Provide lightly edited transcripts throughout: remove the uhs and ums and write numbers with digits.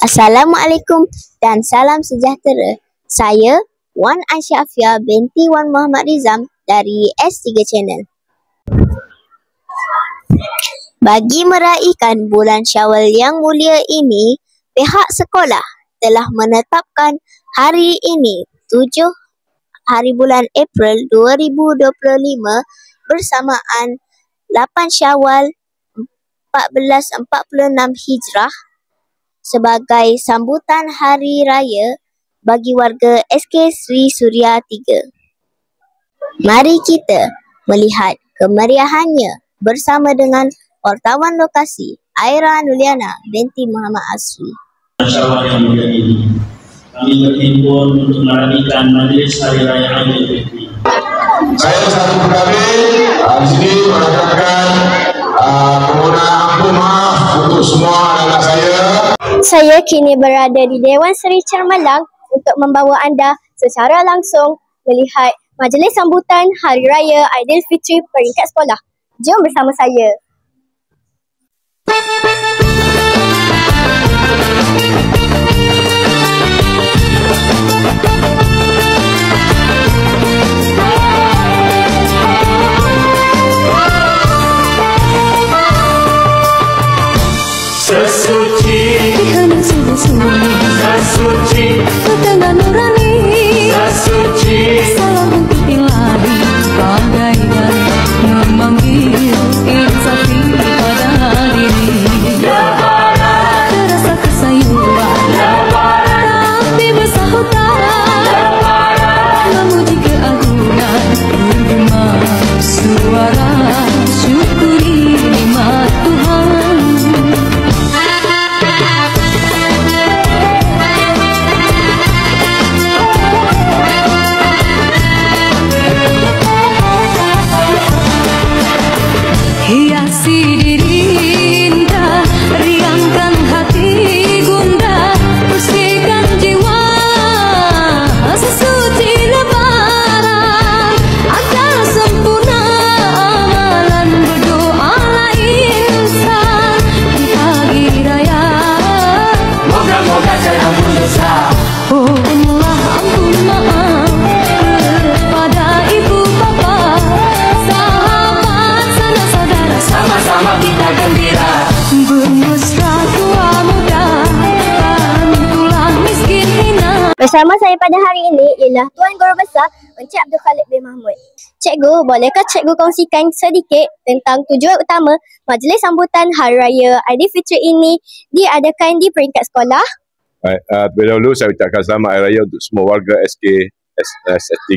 Assalamualaikum dan salam sejahtera. Saya Wan Aisyafia binti Wan Muhammad Rizam dari S3 Channel. Bagi meraihkan bulan Syawal yang mulia ini, pihak sekolah telah menetapkan hari ini 7 hari bulan April 2025 bersamaan 8 Syawal 1446 Hijrah sebagai sambutan hari raya bagi warga SK Sri Suria 3. Mari kita melihat kemeriahannya bersama dengan wartawan lokasi Aira Nuliana binti Muhammad Asri. Syawal yang mulia ini, kami berhimpun untuk meraihkan majlis Hari Raya Aidilfitri. Saya satu pegawai di sini mengucapkan permohonan ampun maaf untuk semua anak saya. Saya kini berada di Dewan Seri Cermelang untuk membawa anda secara langsung melihat majlis sambutan Hari Raya Aidilfitri peringkat sekolah. Jom bersama saya. Sesuci, sesuci, dengan nurani, sesuci, salam untuk ilahi, bagaikan memanggil insafi pada diri. Lebaran, terasa kesayuran, Lebaran, tapi bersahutan, Lebaran, memuji keagungan, bergema suara syukuri nikmat Tuhan. Hiasi diri indah, riangkan hati gundah, bersihkan jiwa, sesuci Lebaran, agar sempurna amalan berdoalah insan di pagi raya. Moga-moga saya ampun dosa, oh Allah ampun maaf kepada ibu bapa, sama-sama kita gembira, bermesra tua muda, bantulah miskin hina. Bersama saya pada hari ini ialah Tuan Guru Besar Encik Abdul Khalid bin Mahmud. Cikgu, bolehkah cikgu kongsikan sedikit tentang tujuan utama majlis sambutan Hari Raya Aidilfitri ini diadakan di peringkat sekolah? Baik, terlebih dahulu saya ucapkan selamat Hari Raya untuk semua warga SK S3.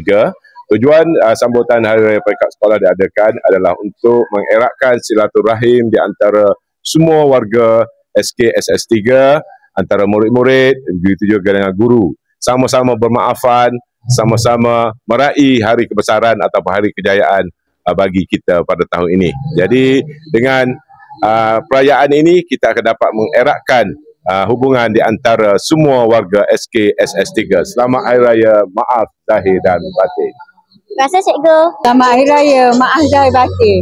Tujuan sambutan Hari Raya peringkat sekolah diadakan adalah untuk mengeratkan silaturahim di antara semua warga SK SS3, antara murid-murid, begitu juga dengan guru. Sama-sama bermaafan, sama-sama meraih hari kebesaran ataupun hari kejayaan bagi kita pada tahun ini. Jadi dengan perayaan ini kita akan dapat mengeratkan hubungan di antara semua warga SK SS3. Selamat Hari Raya, maaf zahir dan batin. Terima kasih cikgu. Selamat Hari Raya, maaf zahir batin.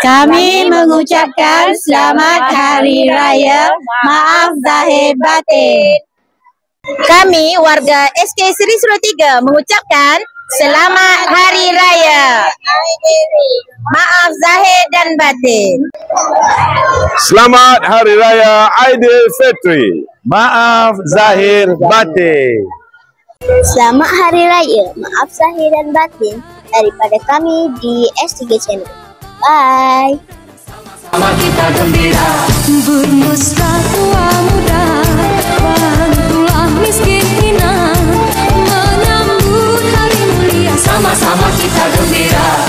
Kami mengucapkan selamat Hari Raya, maaf zahir batin. Kami warga SK Sri Suria 3 mengucapkan selamat Hari Raya, maaf zahir dan batin. Selamat Hari Raya Aidilfitri, maaf zahir batin. Selamat Hari Raya, maaf zahir dan batin daripada kami di S3 Channel. Bye. Sama kita gembira, bermesra tua muda, bantulah miskin hina, menyambut hari mulia, sama-sama kita gembira.